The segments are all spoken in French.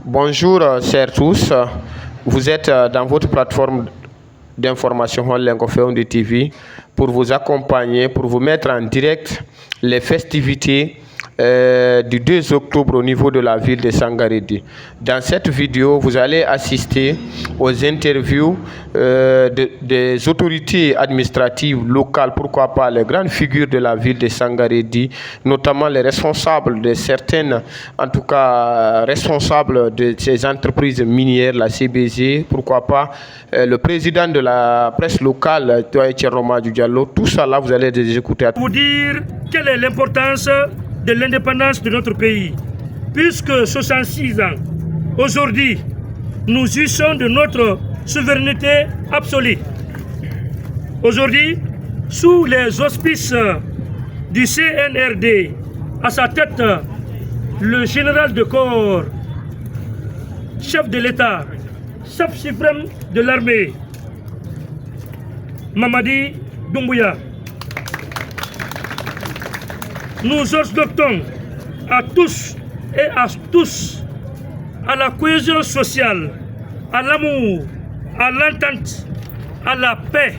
Bonjour, chers tous. Vous êtes dans votre plateforme d'information Lengo Feundi TV pour vous accompagner, pour vous mettre en direct les festivités du 2 octobre au niveau de la ville de Sangaredi. Dans cette vidéo, vous allez assister aux interviews des autorités administratives locales, pourquoi pas les grandes figures de la ville de Sangaredi, notamment les responsables de certaines, en tout cas responsables de ces entreprises minières, la CBG, pourquoi pas le président de la presse locale, Thierno Diallo. Tout ça là, vous allez les écouter. Vous dire quelle est l'importance de l'indépendance de notre pays. Puisque 66 ans, aujourd'hui, nous jouissons de notre souveraineté absolue. Aujourd'hui, sous les auspices du CNRD, à sa tête, le général de corps, chef de l'État, chef suprême de l'armée, Mamadi Doumbouya. Nous exhortons à tous et à tous à la cohésion sociale, à l'amour, à l'entente, à la paix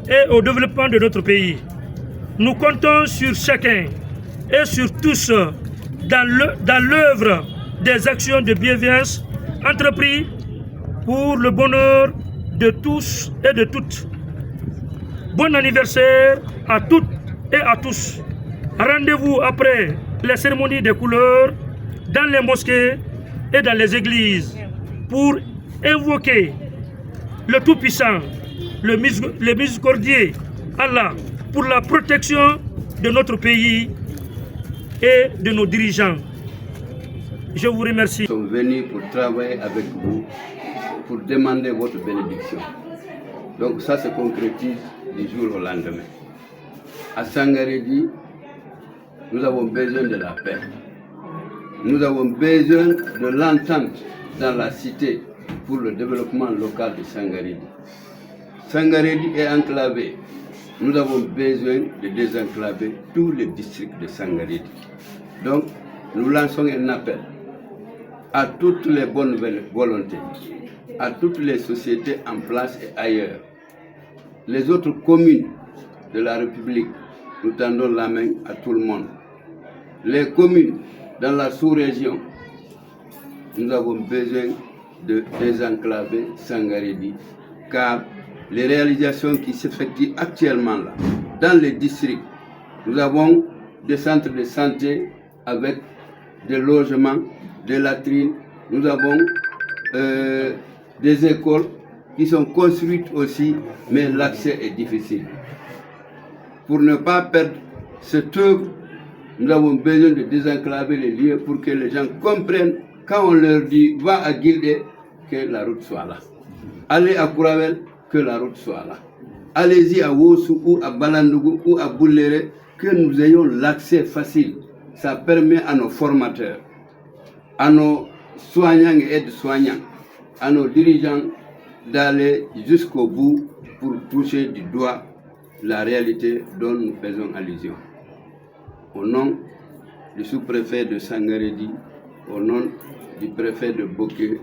et au développement de notre pays. Nous comptons sur chacun et sur tous dans l'œuvre des actions de bienveillance entreprises pour le bonheur de tous et de toutes. Bon anniversaire à toutes et à tous. Rendez-vous après les cérémonies des couleurs dans les mosquées et dans les églises pour invoquer le Tout-Puissant, le miséricordieux Allah pour la protection de notre pays et de nos dirigeants. Je vous remercie. Nous sommes venus pour travailler avec vous, pour demander votre bénédiction. Donc ça se concrétise du jour au lendemain. À Sangaredi, nous avons besoin de la paix. Nous avons besoin de l'entente dans la cité pour le développement local de Sangaredi. Sangaredi est enclavé. Nous avons besoin de désenclaver tous les districts de Sangaredi. Donc, nous lançons un appel à toutes les bonnes volontés, à toutes les sociétés en place et ailleurs. Les autres communes de la République, nous tendons la main à tout le monde. Les communes dans la sous-région, nous avons besoin de désenclaver Sangaredi, car les réalisations qui s'effectuent actuellement là, dans les districts, nous avons des centres de santé avec des logements, des latrines, nous avons des écoles qui sont construites aussi, mais l'accès est difficile. Pour ne pas perdre cette œuvre, nous avons besoin de désenclaver les lieux pour que les gens comprennent, quand on leur dit va à Guildé, que la route soit là. Allez à Kouravel, que la route soit là. Allez-y à Wossou ou à Balandougou ou à Bouléré, que nous ayons l'accès facile. Ça permet à nos formateurs, à nos soignants et aides-soignants, à nos dirigeants d'aller jusqu'au bout pour toucher du doigt la réalité dont nous faisons allusion. Au nom du sous-préfet de Sangaredi, au nom du préfet de Boké,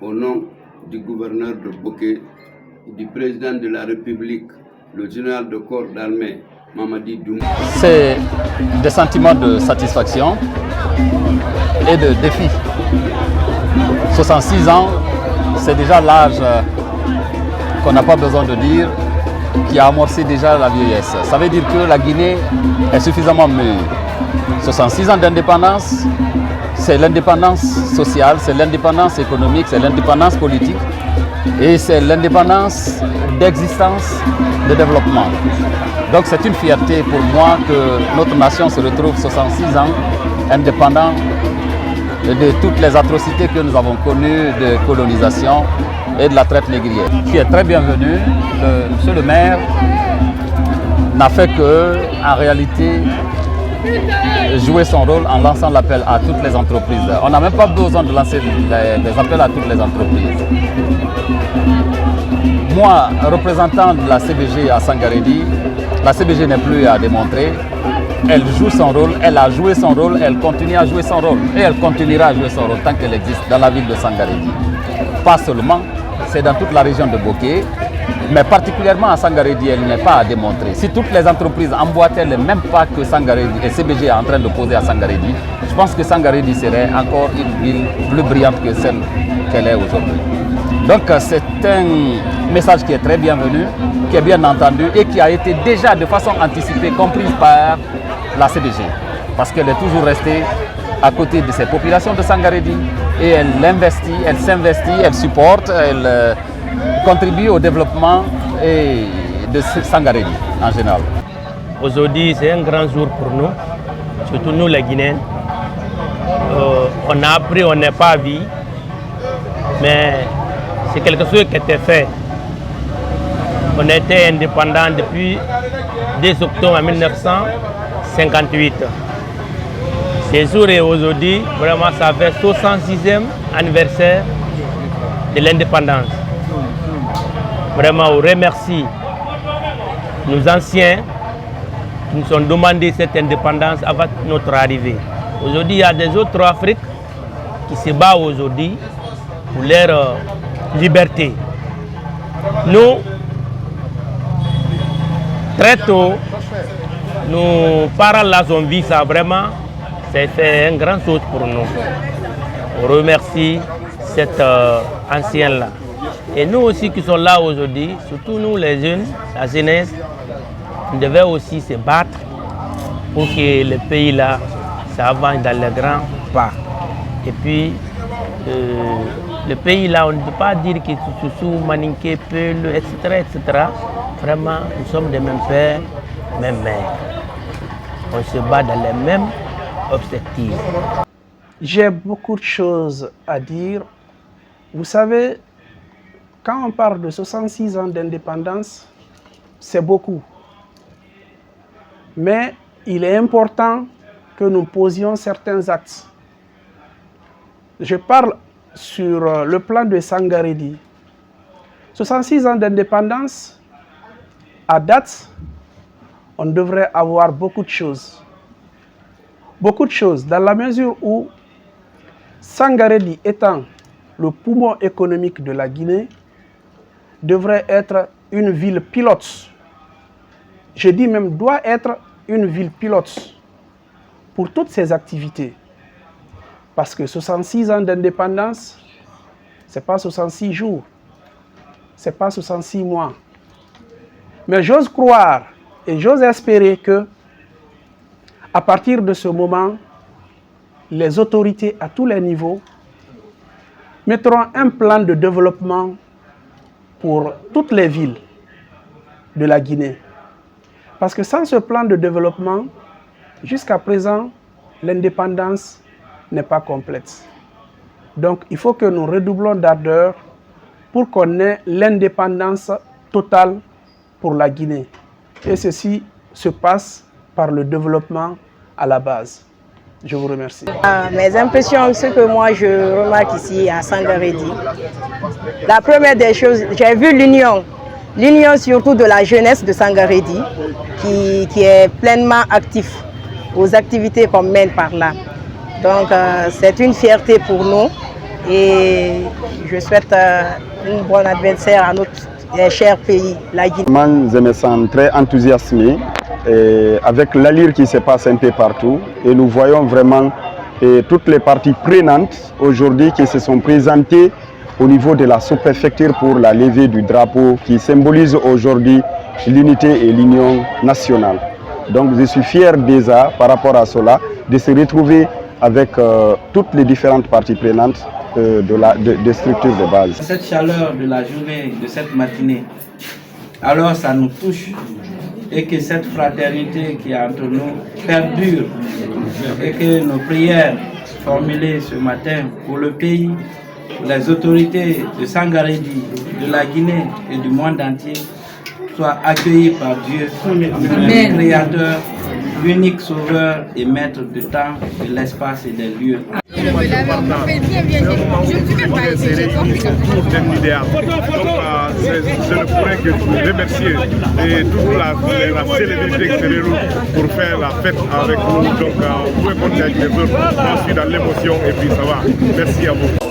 au nom du gouverneur de Boké, du président de la République, le général de corps d'armée, Mamadi Doumbouya. C'est des sentiments de satisfaction et de défi. 66 ans, c'est déjà l'âge qu'on n'a pas besoin de dire, qui a amorcé déjà la vieillesse. Ça veut dire que la Guinée est suffisamment mûre. 66 ans d'indépendance, c'est l'indépendance sociale, c'est l'indépendance économique, c'est l'indépendance politique et c'est l'indépendance d'existence, de développement. Donc c'est une fierté pour moi que notre nation se retrouve 66 ans indépendant de toutes les atrocités que nous avons connues de colonisation et de la traite négrière. Qui est très bienvenu. Monsieur le maire n'a fait que, en réalité, jouer son rôle en lançant l'appel à toutes les entreprises. On n'a même pas besoin de lancer des appels à toutes les entreprises. Moi, représentant de la CBG à Sangaredi, la CBG n'est plus à démontrer. elle joue son rôle, elle a joué son rôle, elle continue à jouer son rôle. Et elle continuera à jouer son rôle tant qu'elle existe dans la ville de Sangarédy. Pas seulement, c'est dans toute la région de Boké, mais particulièrement à Sangarédy, elle n'est pas à démontrer. Si toutes les entreprises emboîtaient les mêmes pas que Sangarédy et CBG est en train de poser à Sangarédy, je pense que Sangarédy serait encore une ville plus brillante que celle qu'elle est aujourd'hui. Donc c'est un message qui est très bienvenu, qui est bien entendu et qui a été déjà de façon anticipée comprise par la CBG. Parce qu'elle est toujours restée à côté de ces populations de Sangarédy et elle investit, elle s'investit, elle supporte, elle contribue au développement de Sangarédy en général. Aujourd'hui, c'est un grand jour pour nous, surtout nous les Guinéens. On a appris, on n'est pas vu, mais c'est quelque chose qui était fait. On était indépendant depuis 2 octobre 1958. Ce jour et aujourd'hui, vraiment, ça fait 66e anniversaire de l'indépendance. Vraiment, on remercie nos anciens qui nous ont demandé cette indépendance avant notre arrivée. Aujourd'hui, il y a des autres Afriques qui se battent aujourd'hui pour leur liberté. Nous, très tôt, nos parents là ont vu ça vraiment, c'est une grande chose pour nous. On remercie cet ancien-là. Et nous aussi qui sommes là aujourd'hui, surtout nous les jeunes, la jeunesse, on devait aussi se battre pour que le pays là s'avance dans les grands pas. Et puis, le pays là, on ne peut pas dire que c'est sous Maninké, Peul, etc., etc. Vraiment, nous sommes des mêmes pères, mêmes mères. On se bat dans les mêmes objectifs. J'ai beaucoup de choses à dire. Vous savez, quand on parle de 66 ans d'indépendance, c'est beaucoup. Mais il est important que nous posions certains actes. Je parle sur le plan de Sangarédy. 66 ans d'indépendance, à date, on devrait avoir beaucoup de choses. Beaucoup de choses, dans la mesure où Sangarédy étant le poumon économique de la Guinée, devrait être une ville pilote. Je dis même doit être une ville pilote pour toutes ces activités. Parce que 66 ans d'indépendance, ce n'est pas 66 jours, ce n'est pas 66 mois. Mais j'ose croire et j'ose espérer que, à partir de ce moment, les autorités à tous les niveaux mettront un plan de développement pour toutes les villes de la Guinée. Parce que sans ce plan de développement, jusqu'à présent, l'indépendance n'est pas complète. Donc, il faut que nous redoublons d'ardeur pour qu'on ait l'indépendance totale pour la Guinée. Et ceci se passe par le développement à la base. Je vous remercie. Mes impressions, ce que moi je remarque ici à Sangarédy, la première des choses, j'ai vu l'union surtout de la jeunesse de Sangarédy qui est pleinement active aux activités qu'on mène par là. Donc c'est une fierté pour nous et je souhaite un bon adversaire à notre cher pays, la Guinée. Je me sens très enthousiasmé avec l'allure qui se passe un peu partout et nous voyons vraiment toutes les parties prenantes aujourd'hui qui se sont présentées au niveau de la sous-préfecture pour la levée du drapeau qui symbolise aujourd'hui l'unité et l'union nationale. Donc je suis fier déjà par rapport à cela de se retrouver avec toutes les différentes parties prenantes de structures de base. Cette chaleur de la journée, de cette matinée, alors ça nous touche et que cette fraternité qui est entre nous perdure et que nos prières formulées ce matin pour le pays, pour les autorités de Sangarédy, de la Guinée et du monde entier soient accueillies par Dieu, le Créateur, l'unique sauveur et maître du temps, de l'espace et des lieux. informations partant. C'est un moment où tous les Guinéens se réunissent autour d'un idéal. Donc je ne pourrais que vous remercier et toute la célébrité qui se déroule pour faire la fête avec nous. Donc vous pouvez compter avec les autres. Moi je suis dans l'émotion et puis ça va. Merci à vous.